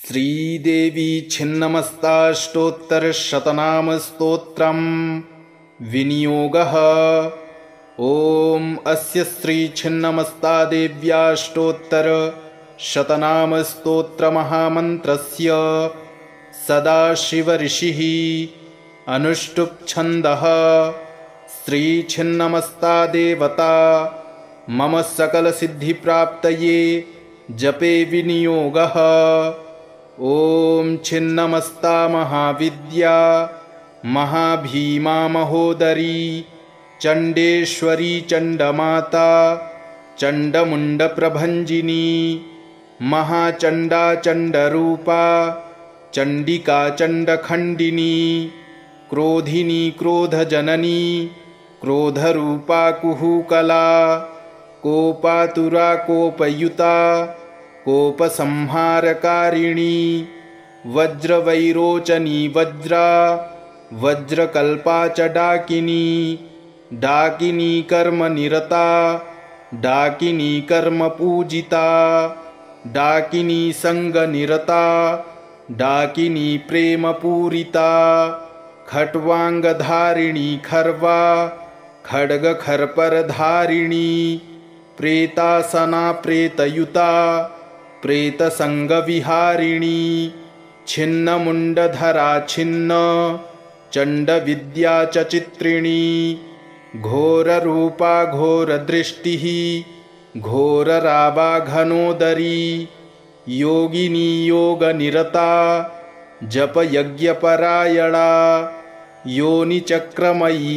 श्रीदेवी छिन्नमस्ताष्टोत्तरशतनामस्तोत्रम् विनियोगः। ॐ अस्य श्रीछिन्नमस्तादेव्याष्टोत्तरशतनामस्तोत्रमहामन्त्रस्य सदाशिवऋषिः अनुष्टुप् छन्दः। श्रीछिन्नमस्तादेवता मम सकलसिद्धिप्राप्तये जपे विनियोगः। ॐ छिन्नमस्ता महाविद्या महाभीमा महोदरी चण्डेश्वरी चण्डमाता चण्डमुण्डप्रभञ्जिनी महाचण्डा चण्डरूपा चण्डिका चण्डखण्डिनी क्रोधिनी क्रोधजननी क्रोधरूपा कुहूकला कोपातुरा कोपयुता कोपसंहारकारिणी वज्रवैरोचनी वज्रा वज्रकल्पा च डाकिनी डाकिनी कर्मनिरता डाकिनी कर्मपूजिता डाकिनी संगनिरता डाकिनी प्रेमपूरिता खट्वांगधारिणी खर्वा खड्गखर्परधारिणी प्रेतासना प्रेतयुता प्रेतसंगविहारिणी छिन्नमुण्डधरा छिन्न चण्डविद्या च चित्रिणी घोररूपा घोरदृष्टिः घोररावाघनोदरी योगिनी योगनिरता जपयज्ञपरायणा योनिचक्रमयी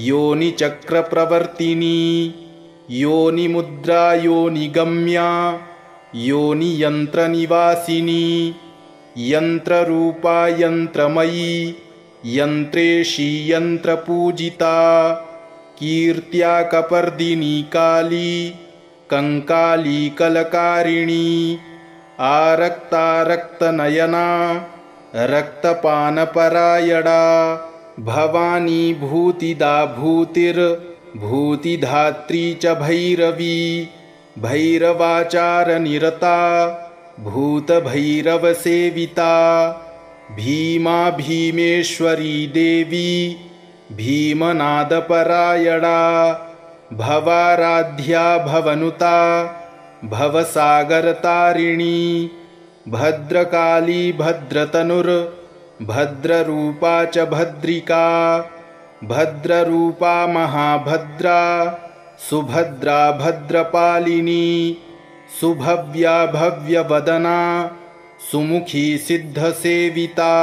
योनिचक्रप्रवर्तिनी योनिमुद्रा योनिगम्या योनियन्त्रनिवासिनी यन्त्ररूपा यन्त्रमयी यन्त्रेशी यन्त्रपूजिता कीर्त्या कपर्दिनी काली कंकाली कलकारिणी आरक्ता रक्तनयना रक्तपानपरायणा भवानी भूतिदा भूतिर्भूतिधात्री च भैरवी भैरवाचारनिरता भूतभैरवसेविता भीमा भीमेश्वरी देवी भीमनादपरायणा भवाराध्या भवनुता भवसागरतारिणी भद्रकाली भद्रतनुर्भद्ररूपा च भद्रिका भद्ररूपा महाभद्रा सुभद्रा भद्रपालिनी सुभव्या भव्यवदना सुमुखी सिद्धसेविता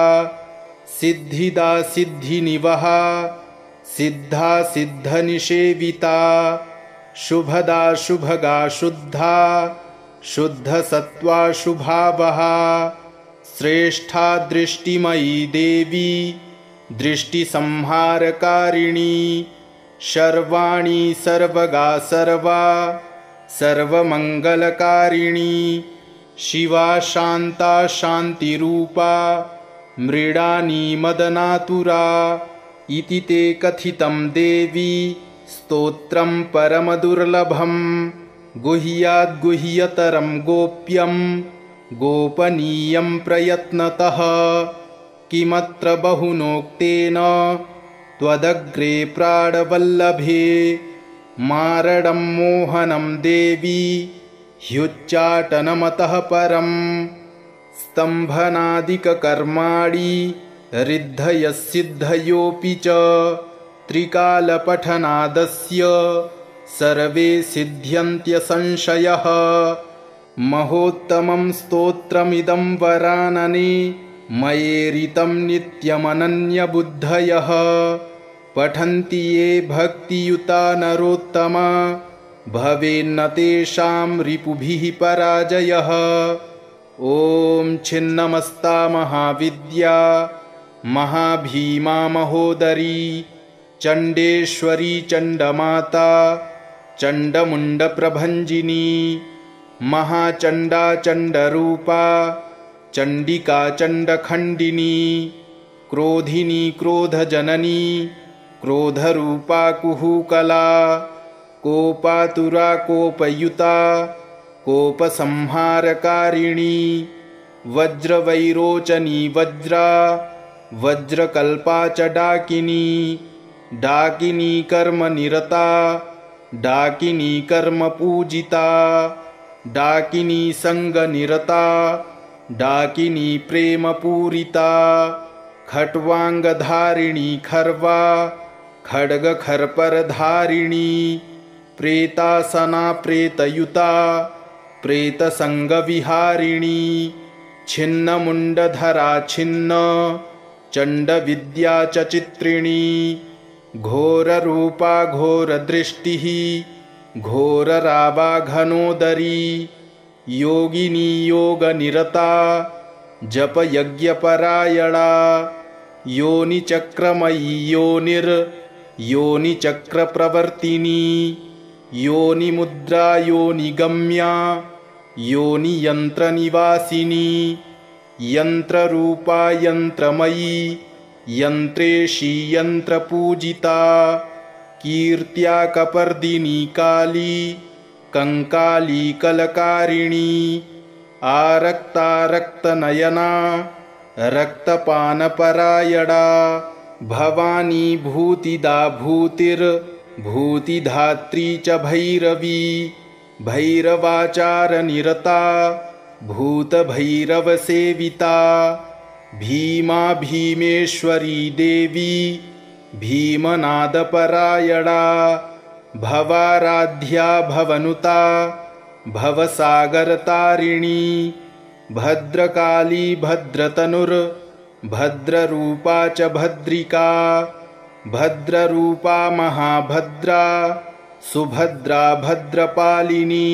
सिद्धिदा सिद्धिनिवहा सिद्धा सिद्धनिषेविता शुभदा शुभगा शुद्धा शुद्धसत्त्वा शुभावहा श्रेष्ठा दृष्टिमयी देवी दृष्टिसंहारकारिणी सर्वाणि सर्वगा सर्वा सर्वमङ्गलकारिणी शिवा शान्ता शान्तिरूपा मृडानी मदनातुरा इति ते कथितं देवी स्तोत्रं परमदुर्लभं गुह्याद्गुह्यतरं गोप्यं गोपनीयं प्रयत्नतः किमत्र बहुनोक्तेन त्वदग्रे प्राणवल्लभे मारणं मोहनं देवी ह्युच्चाटनमतः परं स्तम्भनादिककर्माणि रिद्धयसिद्धयोऽपि च त्रिकालपठनादस्य सर्वे सिद्ध्यन्त्यसंशयः महोत्तमं स्तोत्रमिदं वरानने मयेरितं नित्यमनन्यबुद्धयः पठन्ति ये भक्तियुता नरोत्तमा भवेन्न तेषां रिपुभिः पराजयः। ॐ छिन्नमस्ता महाविद्या महाभीमा महोदरी चण्डेश्वरी चण्डमाता चण्डमुण्डप्रभञ्जिनी महाचण्डा चण्डरूपा चण्डिका चण्डखण्डिनी क्रोधिनी क्रोधजननी क्रोधरूपा कुहूकला कोपातुरा कोपयुता कोपसंहारकारिणी वज्रवैरोचनी वज्रा वज्रकल्पा च डाकिनी डाकिनी कर्मनिरता डाकिनी कर्मपूजिता डाकिनी संगनिरता डाकिनी प्रेमपूरिता खट्वांगधारिणी खर्वा खड्गखर्परधारिणी प्रेतासना प्रेतयुता प्रेतसंगविहारिणी छिन्नमुण्डधरा छिन्न चण्डविद्या च चित्रिणी घोररूपा घोरदृष्टिः घोररावाघनोदरी योगिनी योगनिरता जपयज्ञपरायणा योनिचक्रमयी योनिचक्रप्रवर्तिनी योनिमुद्रा योनिगम्या योनियन्त्रनिवासिनी यन्त्ररूपा यन्त्रमयी यन्त्रेशी यन्त्रपूजिता कीर्त्या कपर्दिनी काली कंकाली कलकारिणी आरक्ता रक्तनयना रक्तपानपरायणा भवानी भूतिदा भूतिर्भूतिधात्री च भैरवी भैरवाचारनिरता भूतभैरवसेविता भीमा भीमेश्वरी देवी भीमनादपरायणा भवाराध्या भवनुता भवसागरतारिणी भद्रकाली भद्रतनुर्भद्ररूपा च भद्रिका भद्ररूपा महाभद्रा सुभद्रा भद्रपालिनी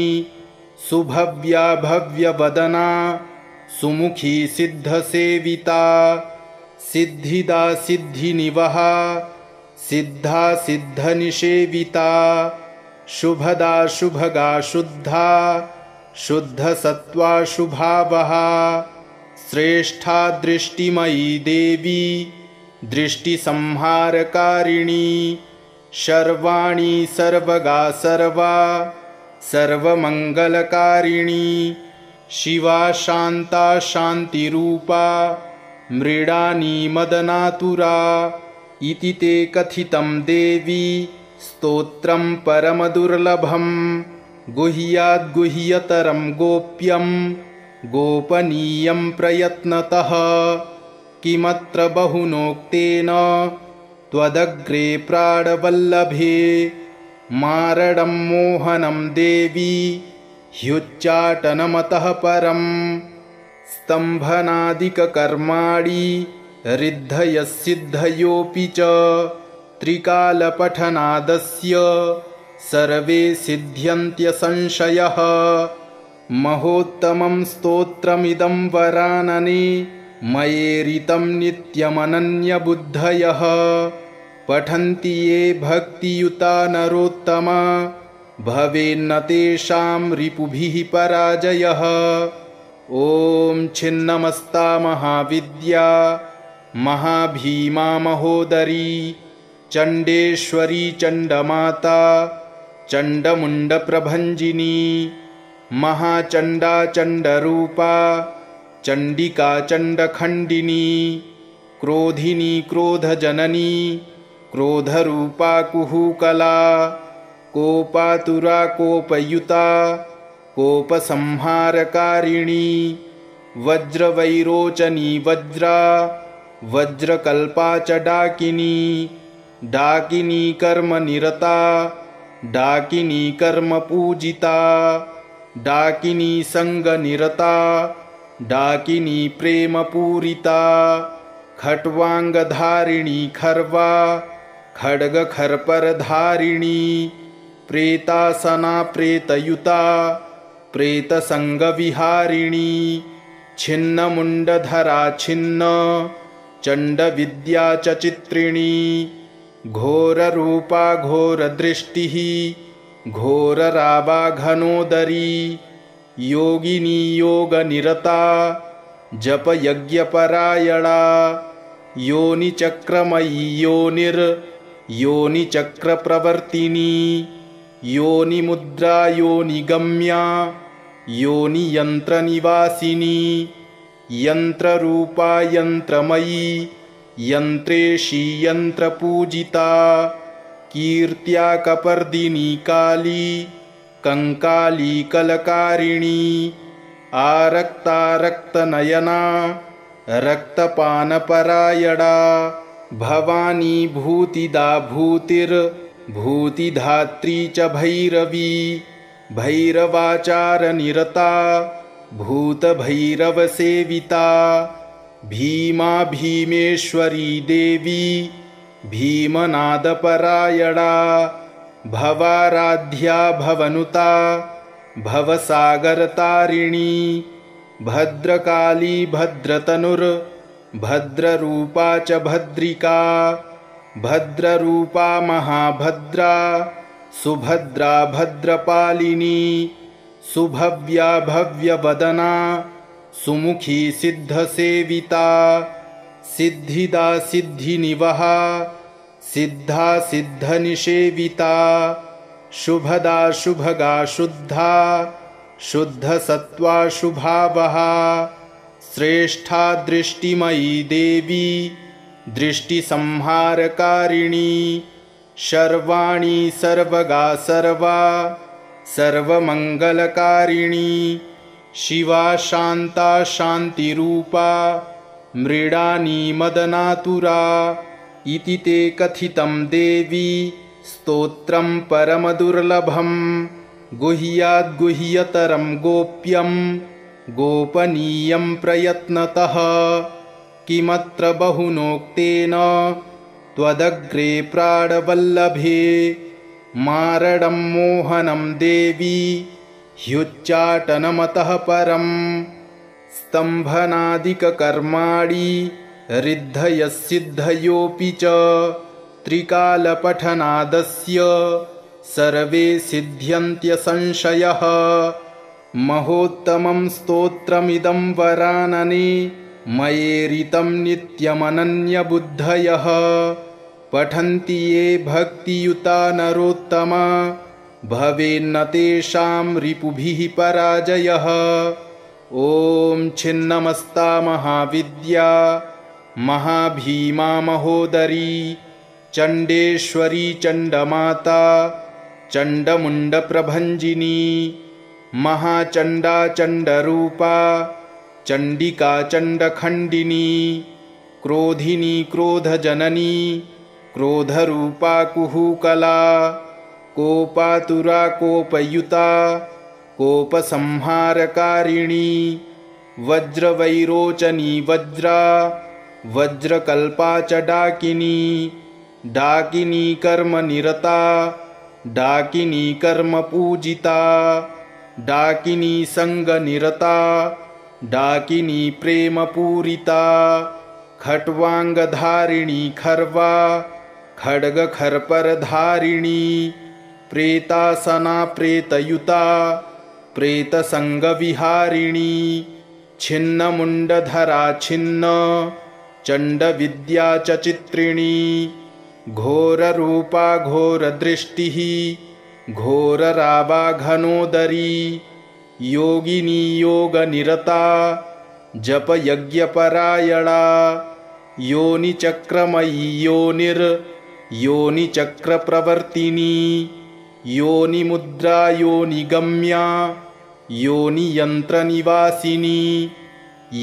सुभव्या भव्यवदना सुमुखी सिद्धसेविता सिद्धिदा सिद्धिनिवहा सिद्धा सिद्धनिषेविता शुभदा शुभगा शुद्धा शुद्धसत्त्वा शुभावहा श्रेष्ठा दृष्टिमयी देवी दृष्टिसंहारकारिणी सर्वाणि सर्वगा सर्वा सर्वमङ्गलकारिणी शिवा शान्ता शान्तिरूपा मृडानी मदनातुरा इति ते कथितं देवी स्तोत्रं परमदुर्लभं गुह्याद्गुह्यतरं गोप्यं गोपनीयं प्रयत्नतः किमत्र बहुनोक्तेन त्वदग्रे प्राणवल्लभे मारणं मोहनं देवी ह्युच्चाटनमतः परं स्तम्भनादिककर्माणि रिद्धयसिद्धयोऽपि च त्रिकालपठनादस्य सर्वे सिद्ध्यन्त्यसंशयः महोत्तमं स्तोत्रमिदं वरानने मयेरितं नित्यमनन्यबुद्धयः पठन्ति ये भक्तियुता नरोत्तमा भवेन्न तेषां रिपुभिः पराजयः। ॐ छिन्नमस्ता महाविद्या महाभीमा महोदरी चण्डेश्वरी चण्डमाता चण्डमुण्डप्रभञ्जिनी महाचण्डा चण्डरूपा चण्डिका चण्डखण्डिनी क्रोधिनी क्रोधजननी क्रोधरूपा कुहूकला कोपातुरा कोपयुता कोपसंहारकारिणी वज्रवैरोचनी वज्रा वज्रकल्पा च डाकिनी डाकिनी कर्मनिरता डाकिनी कर्मपूजिता डाकिनी संगनिरता डाकिनी प्रेमपूरिता खट्वांगधारिणी खर्वा खड्गखर्परधारिणी प्रेतासना प्रेतयुता प्रेतसंगविहारिणी छिन्नमुण्डधरा छिन्न चण्डविद्या च चित्रिणी घोररूपा घोरदृष्टिः घोररावाघनोदरी योगिनी योगनिरता जपयज्ञपरायणा योनिचक्रमयी योनिचक्रप्रवर्तिनी योनिमुद्रा योनिगम्या योनियन्त्रनिवासिनी यन्त्ररूपा यन्त्रमयी यन्त्रेशी यन्त्रपूजिता कीर्त्या कपर्दिनी काली कंकाली कलकारिणी आरक्ता रक्तनयना रक्तपानपरायणा भवानी भूतिदा भूतिर्भूतिधात्री च भैरवी भैरवाचारनिरता भूतभैरवसेविता भीमा भीमेश्वरी देवी भीमनादपरायणा भवाराध्या भवनुता भवसागरतारिणी भद्रकाली भद्रतनुर्भद्ररूपा च भद्रिका भद्ररूपा महाभद्रा सुभद्रा भद्रपालिनी सुभव्या भव्यवदना सुमुखी सिद्धसेविता सिद्धिदा सिद्धिनिवहा सिद्धा सिद्धनिषेविता शुभदा शुभगा शुद्धा शुद्धसत्त्वा शुभावहा श्रेष्ठा दृष्टिमयी देवी दृष्टिसंहारकारिणी सर्वाणि सर्वगा सर्वा सर्वमङ्गलकारिणी शिवा शान्ता शान्तिरूपा मृडानी मदनातुरा इति ते कथितं देवी स्तोत्रं परमदुर्लभं गुह्याद्गुह्यतरं गोप्यं गोपनीयं प्रयत्नतः किमत्र बहुनोक्तेन त्वदग्रे प्राणवल्लभे मारणं मोहनं देवी ह्युच्चाटनमतः परम् स्तम्भनादिककर्माणि रिद्धयसिद्धयोऽपि च त्रिकालपठनादस्य सर्वे सिद्ध्यन्त्यसंशयः महोत्तमं स्तोत्रमिदं वरानने मयेरितं नित्यमनन्यबुद्धयः पठन्ति ये भक्तियुता नरोत्तमा भवेन्न तेषां रिपुभिः पराजयः। ॐ छिन्नमस्ता महाविद्या महाभीमा महोदरी चण्डेश्वरी चण्डमाता चण्डमुण्डप्रभञ्जिनी महाचण्डा चण्डरूपा चण्डिका चण्डखण्डिनी क्रोधिनी क्रोधजननी क्रोधरूपा कुहूकला कोपातुरा कोपयुता कोपसंहारकारिणी वज्रवैरोचनी वज्रा वज्रकल्पा च डाकिनी डाकिनी कर्मनिरता डाकिनी कर्मपूजिता डाकिनी संगनिरता डाकिनी प्रेमपूरिता खट्वांगधारिणी खर्वा खड्गखर्परधारिणी प्रेतासना प्रेतयुता प्रेतसंगविहारिणी छिन्नमुण्डधरा छिन्न चण्डविद्या च चित्रिणी घोररूपा घोरदृष्टिः घोररावाघनोदरी योगिनी योगनिरता जपयज्ञपरायणा योनिचक्रमयी योनिचक्रप्रवर्तिनी योनिमुद्रा योनिगम्या योनियन्त्रनिवासिनी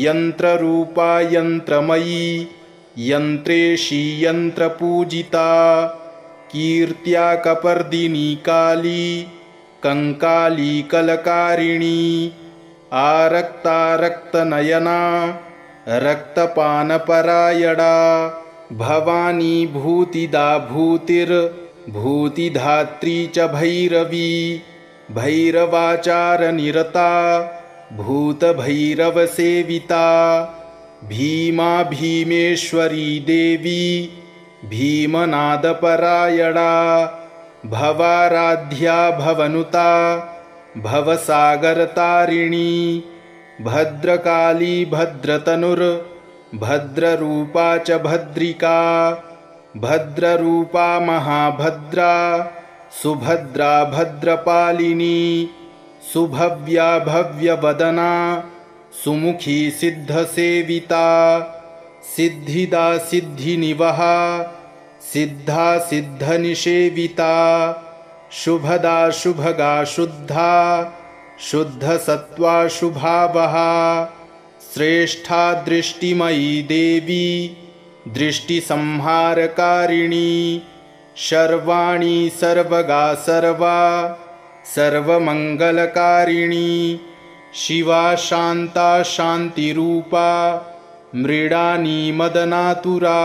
यन्त्ररूपा यन्त्रमयी यन्त्रेशी यन्त्रपूजिता कीर्त्या कपर्दिनी काली कंकाली कलकारिणी आरक्ता रक्तनयना रक्तपानपरायणा भवानी भूतिदा भूतिर्भूतिधात्री च भैरवी भैरवाचारनिरता भूतभैरवसेविता भीमा भीमेश्वरी देवी भीमनादपरायणा भवाराध्या भवनुता भवसागरतारिणी भद्रकाली भद्रतनुर्भद्ररूपा च भद्रिका भद्ररूपा महाभद्रा सुभद्रा भद्रपालिनी सुभव्या भव्यवदना सुमुखी सिद्धसेविता सिद्धिदा सिद्धिनिवहा सिद्धा सिद्धनिषेविता शुभदा शुभगा शुद्धा शुद्धसत्त्वा शुभावहा श्रेष्ठा दृष्टिमयी देवी दृष्टिसंहारकारिणी सर्वाणि सर्वगा सर्वा सर्वमङ्गलकारिणी शिवा शान्ता शान्तिरूपा मृडानी मदनातुरा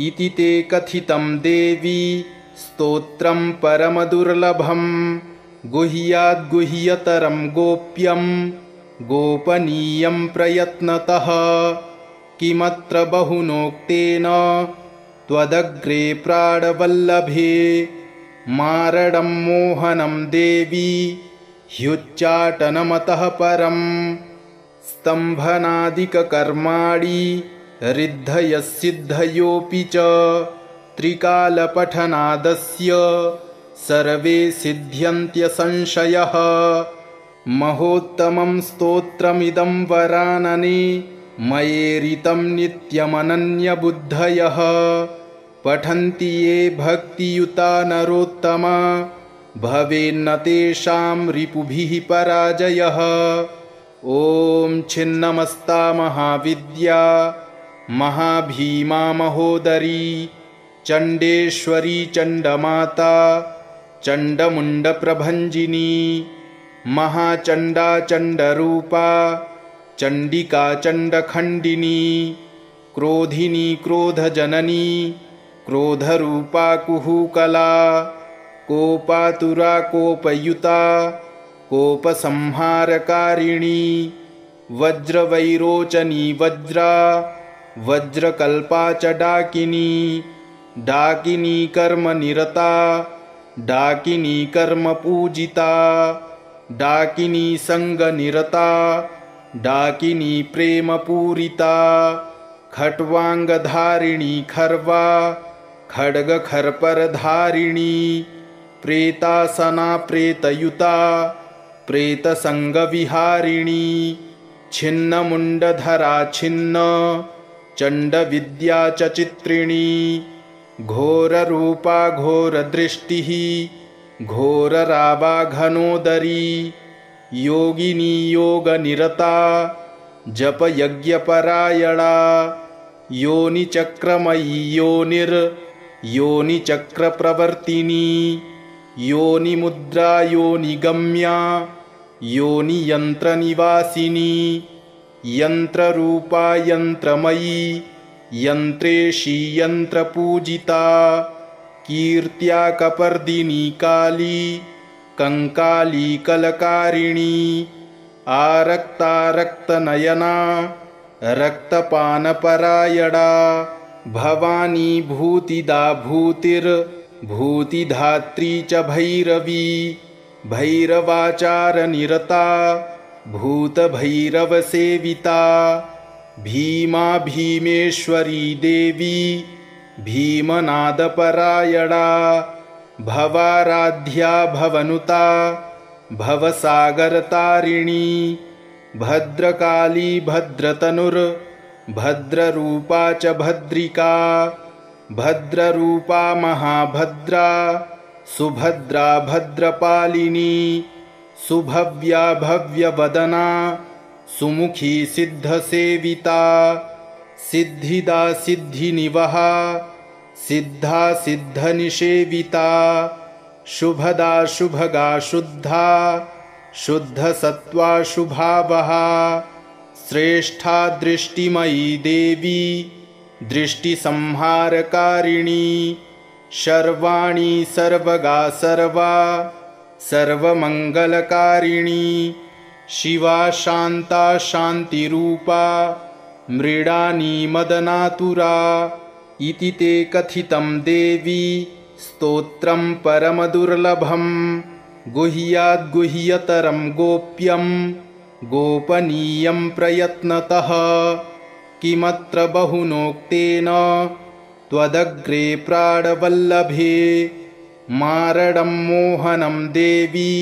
इति ते कथितं देवी स्तोत्रं परमदुर्लभं गुह्याद्गुह्यतरं गोप्यं गोपनीयं प्रयत्नतः किमत्र बहुनोक्तेन त्वदग्रे प्राणवल्लभे मारणं मोहनं देवी ह्युच्चाटनमतः परं स्तम्भनादिककर्माणि रिद्धयसिद्धयोऽपि च त्रिकालपठनादस्य सर्वे सिद्ध्यन्त्यसंशयः महोत्तमं स्तोत्रमिदं वरानने मयेरितं नित्यमनन्यबुद्धयः पठन्ति ये भक्तियुता नरोत्तमा भवेन्न तेषां रिपुभिः पराजयः ॐ छिन्नमस्ता महाविद्या महाभीमा महोदरी चण्डेश्वरी चण्डमाता चण्डमुण्डप्रभञ्जिनी महाचण्डा चण्डरूपा चण्डिका चण्डखण्डिनी क्रोधिनी क्रोधजननी क्रोधरूपा कुहूकला कोपातुरा कोपयुता कोपसंहारकारिणी वज्रवैरोचनी वज्रा वज्रकल्पा च डाकिनी डाकिनी कर्मनिरता डाकिनी कर्मपूजिता डाकिनी संगनिरता डाकिनी प्रेमपूरिता खट्वांगधारिणी खर्वा खड्गखर्परधारिणी प्रेतासना प्रेतयुता प्रेतसंगविहारिणी छिन्नमुण्डधरा छिन्न चण्डविद्या च चित्रिणी घोररूपा घोरदृष्टिः घोररावाघनोदरी योगिनी योगनिरता जपयज्ञपरायणा योनिचक्रमयी योनिचक्रप्रवर्तिनी योनिमुद्रा योनिगम्या योनियन्त्रनिवासिनी यन्त्ररूपा यन्त्रमयी यन्त्रेशी यन्त्रपूजिता कीर्त्या कपर्दिनी काली कंकाली कलकारिणी आरक्ता रक्तनयना रक्तपानपरायणा भवानी भूतिदा भूतिर्भूतिधात्री च भैरवी भैरवाचारनिरता भूतभैरवसेविता भीमा भीमेश्वरी देवी भीमनादपरायणा भवाराध्या भवनुता भवसागरतारिणी भद्रकाली भद्रतनुर्भद्ररूपा च भद्रिका भद्ररूपा महाभद्रा सुभद्रा भद्रपालिनी सुभव्या भव्यवदना सुमुखी सिद्धसेविता सिद्धिदा सिद्धिनिवहा सिद्धा सिद्धनिषेविता शुभदा शुभगा शुद्धा शुद्धसत्त्वा शुभावहा श्रेष्ठा दृष्टिमयी देवी दृष्टिसंहारकारिणी सर्वाणि सर्वगा सर्वा सर्वमङ्गलकारिणी शिवा शान्ता शान्तिरूपा मृडानी मदनातुरा इति ते कथितं देवी स्तोत्रं परमदुर्लभं गुह्याद्गुह्यतरं गोप्यं गोपनीयं प्रयत्नतः किमत्र बहुनोक्तेन त्वदग्रे प्राणवल्लभे मारणं मोहनं देवी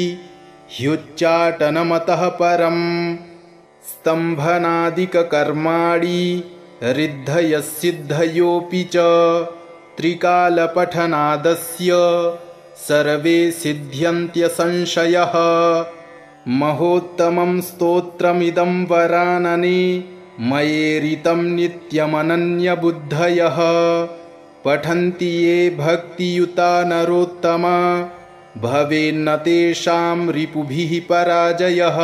ह्युच्चाटनमतः परं स्तम्भनादिककर्माणि रिद्धयसिद्धयोऽपि च त्रिकालपठनादस्य सर्वे सिद्ध्यन्त्यसंशयः। महोत्तमं स्तोत्रमिदं वरानने मयेरितं नित्यमनन्यबुद्धयः। पठन्ति ये भक्तियुता नरोत्तमा भवेन्न तेषां रिपुभिः पराजयः।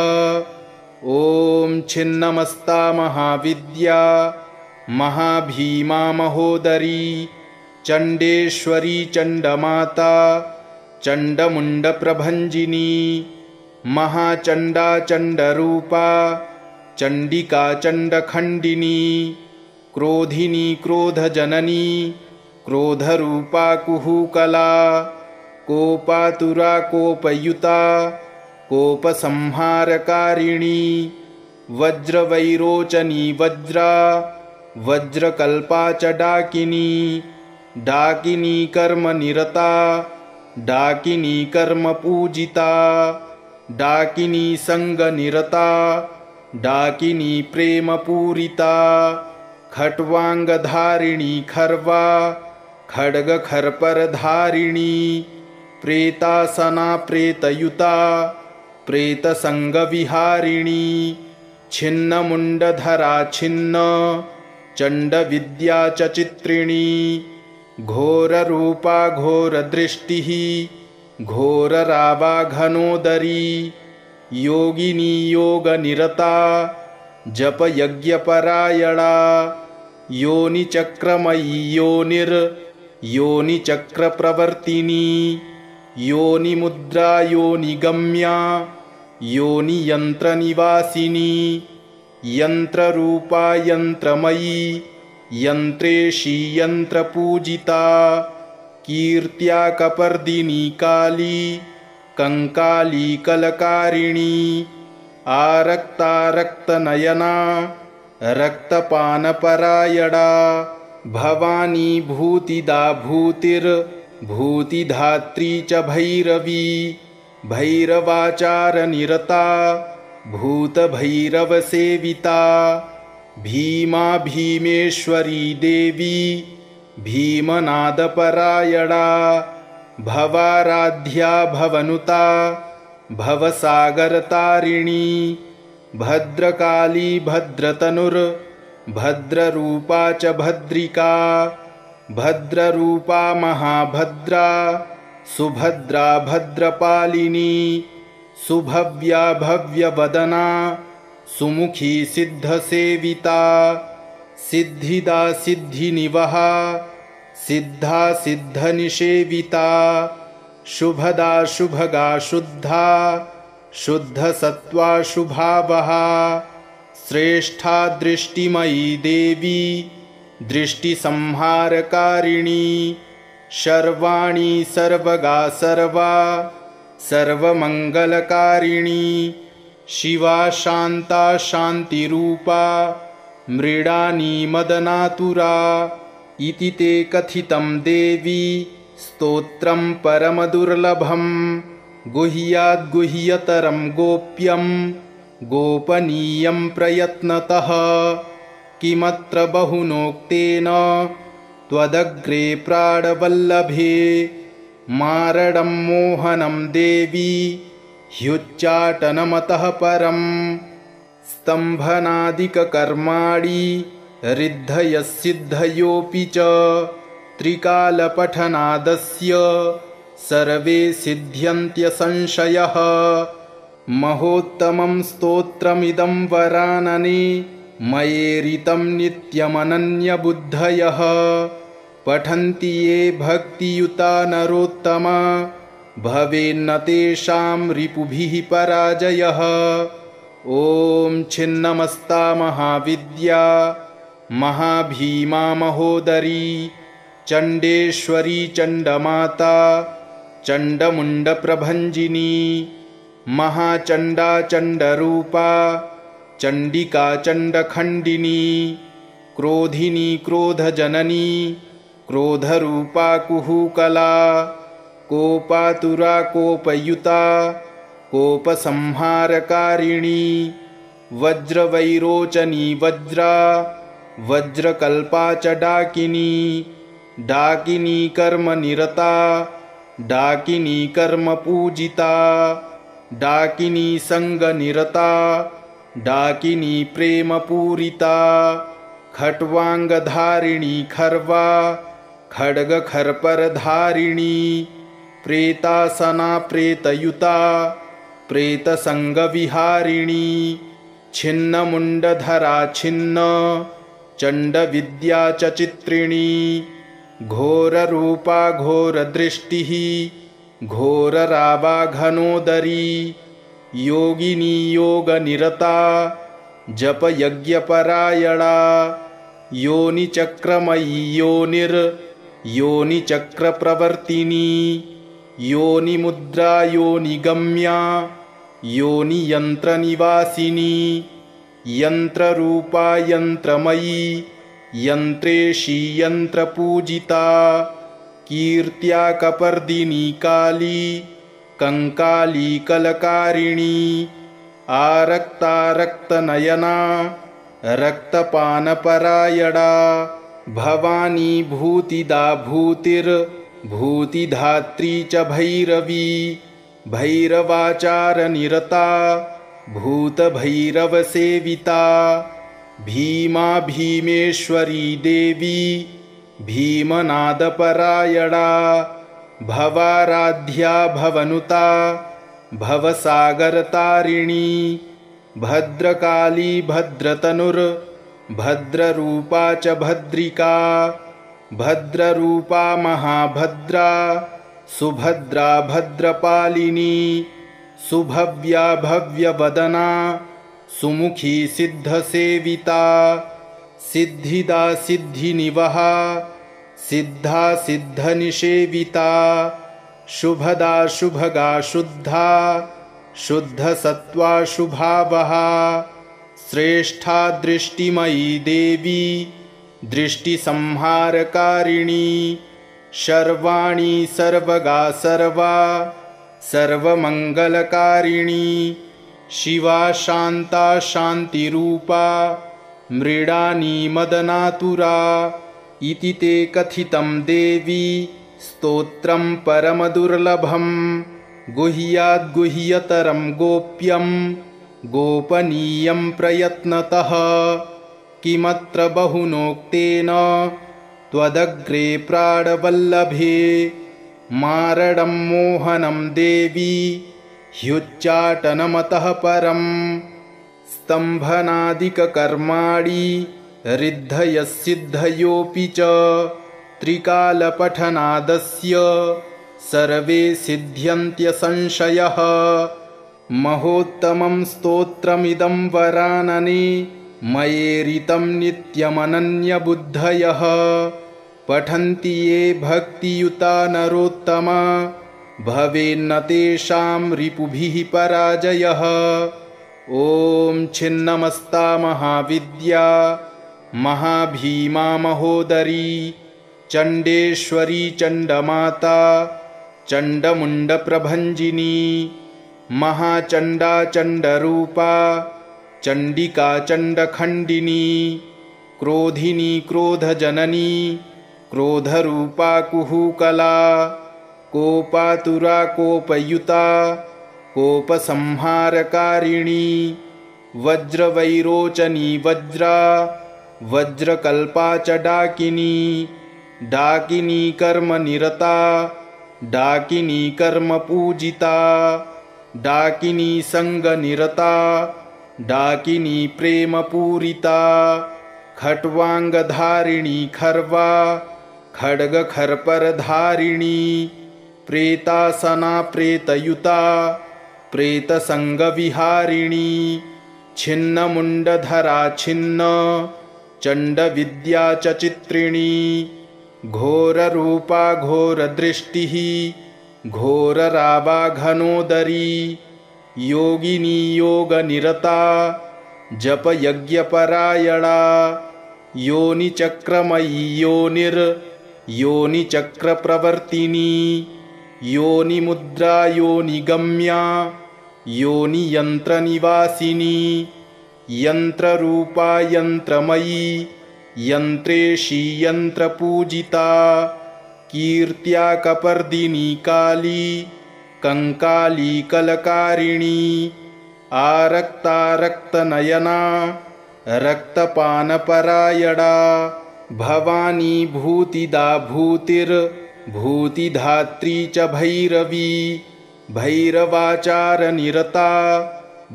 ॐ छिन्नमस्ता महाविद्या महाभीमा महोदरी चण्डेश्वरी चण्डमाता चण्डमुण्डप्रभञ्जिनी महाचण्डा चण्डरूपा चण्डिका चण्डखण्डिनी क्रोधिनी क्रोधजननी क्रोधरूपा कुहूकला कोपातुरा कोपयुता कोपसंहारकारिणी वज्रवैरोचनी वज्रा वज्रकल्पा च डाकिनी डाकिनी कर्मनिरता डाकिनी कर्मपूजिता डाकिनी संगनिरता डाकिनी प्रेमपूरिता खट्वांगधारिणी खर्वा खड्गखर्परधारिणी प्रेतासना प्रेतयुता प्रेतसंगविहारिणी छिन्नमुण्डधरा छिन्न चण्डविद्या च चित्रिणी घोररूपा घोरदृष्टिः घोररावाघनोदरी योगिनी योगनिरता जपयज्ञपरायणा योनिचक्रमयी योनिचक्रप्रवर्तिनी योनिमुद्रा योनिगम्या योनियन्त्रनिवासिनी यन्त्ररूपा यन्त्रमयी यन्त्रेशी यन्त्रपूजिता कीर्त्या कपर्दिनी काली कंकाली कलकारिणी आरक्ता रक्तनयना रक्तपानपरायणा भवानी भूतिदा भूतिर्भूतिधात्री च भैरवी भैरवाचारनिरता भूतभैरवसेविता भीमा भीमेश्वरी देवी भीमनादपरायणा भवाराध्या भवनुता भवसागरतारिणी भद्रकाली भद्रतनुर्भद्ररूपा च भद्रिका भद्ररूपा महाभद्रा सुभद्रा भद्रपालिनी सुभव्या भव्यवदना सुमुखी सिद्धसेविता सिद्धिदा सिद्धिनिवहा सिद्धा सिद्धनिषेविता शुभदा शुभगा शुद्धा शुद्धसत्त्वा शुभावहा श्रेष्ठा दृष्टिमयी देवी दृष्टिसंहारकारिणी सर्वाणि सर्वगा सर्वा सर्वमङ्गलकारिणी शिवा शान्ता शान्तिरूपा मृडानी मदनातुरा इति ते कथितं देवी स्तोत्रं परमदुर्लभं गुह्याद्गुह्यतरं गोप्यं गोपनीयं प्रयत्नतः किमत्र बहुनोक्तेन त्वदग्रे प्राणवल्लभे मारणं मोहनं देवी ह्युच्चाटनमतः परम् स्तम्भनादिककर्माणि रिद्धयसिद्धयोऽपि च त्रिकालपठनादस्य सर्वे सिद्ध्यन्त्यसंशयः महोत्तमं स्तोत्रमिदं वरानने मयेरितं नित्यमनन्यबुद्धयः पठन्ति ये भक्तियुता नरोत्तमा भवेन्न तेषां रिपुभिः पराजयः ॐ छिन्नमस्ता महाविद्या महाभीमा महोदरी चण्डेश्वरी चण्डमाता चण्डमुण्डप्रभञ्जिनी महाचण्डा चण्डरूपा चण्डिका चण्डखण्डिनी क्रोधिनी क्रोधजननी क्रोधरूपा कुहूकला कोपातुरा कोपयुता कोपसंहारकारिणी वज्रवैरोचनी वज्रा वज्रकल्पा च डाकिनी डाकिनी कर्मनिरता डाकिनी कर्मपूजिता डाकिनी संगनिरता डाकिनी प्रेमपूरिता खट्वांगधारिणी खर्वा खड्गखर्परधारिणी प्रेतासना प्रेतयुता प्रेतसंगविहारिणी छिन्नमुण्डधरा छिन्न चण्डविद्या च चित्रिणी घोररूपा घोरदृष्टिः घोररावाघनोदरी योगिनी योगनिरता जपयज्ञपरायणा योनिचक्रमयी योनिचक्रप्रवर्तिनी योनिमुद्रा योनिगम्या योनियन्त्रनिवासिनी यन्त्ररूपा यन्त्रमयी यन्त्रेशी यन्त्रपूजिता कीर्त्या कपर्दिनी काली कंकाली कलकारिणी आरक्ता रक्तनयना रक्तपानपरायणा भवानी भूतिदा भूतिर्भूतिधात्री च भैरवी भैरवाचारनिरता भूतभैरवसेविता भीमा भीमेश्वरी देवी भीमनादपरायणा भवाराध्या भवनुता भवसागरतारिणी भद्रकाली भद्रतनुर्भद्ररूपा च भद्रिका भद्ररूपा महाभद्रा सुभद्रा भद्रपालिनी सुभव्या भव्यवदना सुमुखी सिद्धसेविता सिद्धिदा सिद्धिनिवहा सिद्धा सिद्धनिषेविता शुभदा शुभगा शुद्धा शुद्धसत्त्वा शुभावहा श्रेष्ठा दृष्टिमयी देवी दृष्टिसंहारकारिणी सर्वाणि सर्वगा सर्वा सर्वमङ्गलकारिणी शिवा शान्ता शान्तिरूपा मृडानी मदनातुरा इति ते कथितं देवी स्तोत्रं परमदुर्लभं गुह्याद्गुह्यतरं गोप्यं गोपनीयं प्रयत्नतः किमत्र बहुनोक्तेन त्वदग्रे प्राणवल्लभे मारणं मोहनं देवी ह्युच्चाटनमतः परं स्तम्भनादिककर्माणि रिद्धयसिद्धयोऽपि च त्रिकालपठनादस्य सर्वे सिद्ध्यन्त्यसंशयः महोत्तमं स्तोत्रमिदं वरानने मयेरितं नित्यमनन्यबुद्धयः पठन्ति ये भक्तियुता नरोत्तमा भवेन्न तेषां रिपुभिः पराजयः। ॐ छिन्नमस्ता महाविद्या महाभीमा महोदरी चण्डेश्वरी चण्डमाता चण्डमुण्डप्रभञ्जिनी महाचण्डा चण्डरूपा चण्डिका चण्डखण्डिनी क्रोधिनी क्रोधजननी क्रोधरूपा कुहूकला कोपातुरा कोपयुता कोपसंहारकारिणी वज्रवैरोचनी वज्रा वज्रकल्पा च डाकिनी डाकिनी कर्मनिरता डाकिनी कर्मपूजिता डाकिनी संगनिरता डाकिनी प्रेमपूरिता खट्वांगधारिणी खर्वा खड्गखर्परधारिणी प्रेतासना प्रेतयुता प्रेतसंगविहारिणी छिन्नमुण्डधरा छिन्न चण्डविद्या च चित्रिणी घोररूपा घोरदृष्टिः घोररावाघनोदरी योगिनी योगनिरता जपयज्ञपरायणा योनिचक्रमयी योनिचक्रप्रवर्तिनी योनिमुद्रा योनिगम्या योनियन्त्रनिवासिनी यन्त्ररूपा यन्त्रमयी यन्त्रेशी यन्त्रपूजिता कीर्त्या कपर्दिनी काली कंकाली कलकारिणी आरक्ता रक्तनयना रक्तपानपरायणा भवानी भूतिदा भूतिर्भूतिधात्री च भैरवी भैरवाचारनिरता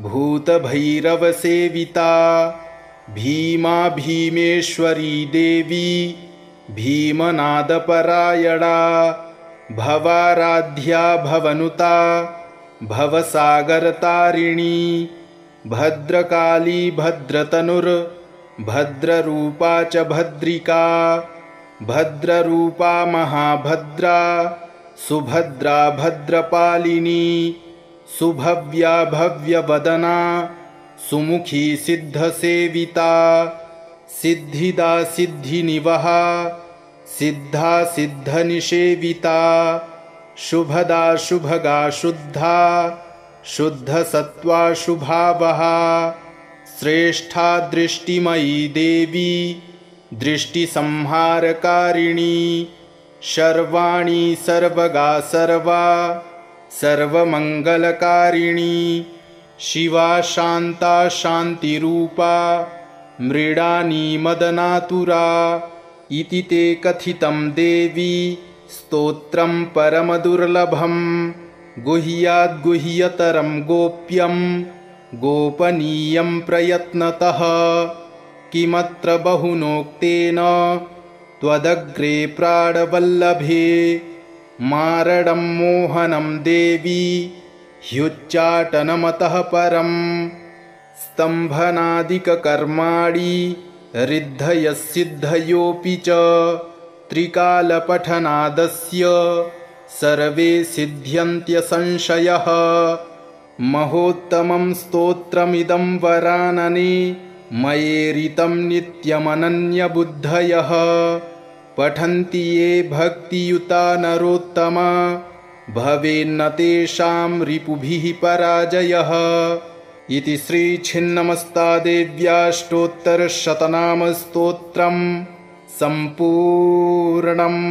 भूतभैरवसेविता भीमा भीमेश्वरी देवी भीमनादपरायणा भवाराध्या भवनुता भवसागरतारिणी भद्रकाली भद्रतनुर्भद्ररूपा च भद्रिका भद्ररूपा महाभद्रा सुभद्रा भद्रपालिनी सुभव्या भव्यवदना सुमुखी सिद्धसेविता सिद्धिदा सिद्धिनिवहा सिद्धा सिद्धनिषेविता शुभदा शुभगा शुद्धा शुद्धसत्त्वा शुभावहा श्रेष्ठा दृष्टिमयी देवी दृष्टिसंहारकारिणी सर्वाणि सर्वगा सर्वा सर्वमङ्गलकारिणी शिवा शान्ता शान्तिरूपा मृडानी मदनातुरा इति ते कथितं देवी स्तोत्रं परमदुर्लभं गुह्याद्गुह्यतरं गोप्यं गोपनीयं प्रयत्नतः किमत्र बहुनोक्तेन त्वदग्रे प्राणवल्लभे मारणं मोहनं देवी ह्युच्चाटनमतः परं स्तम्भनादिककर्माणि रिद्धयसिद्धयोऽपि च त्रिकालपठनादस्य सर्वे सिद्ध्यन्त्यसंशयः महोत्तमं स्तोत्रमिदं वरानने मयेरितं नित्यमनन्यबुद्धयः पठन्ति ये भक्तियुता नरोत्तमा भवेन्न तेषां रिपुभिः पराजयः इति श्रीछिन्नमस्तादेव्याष्टोत्तरशतनामस्तोत्रं सम्पूर्णम्।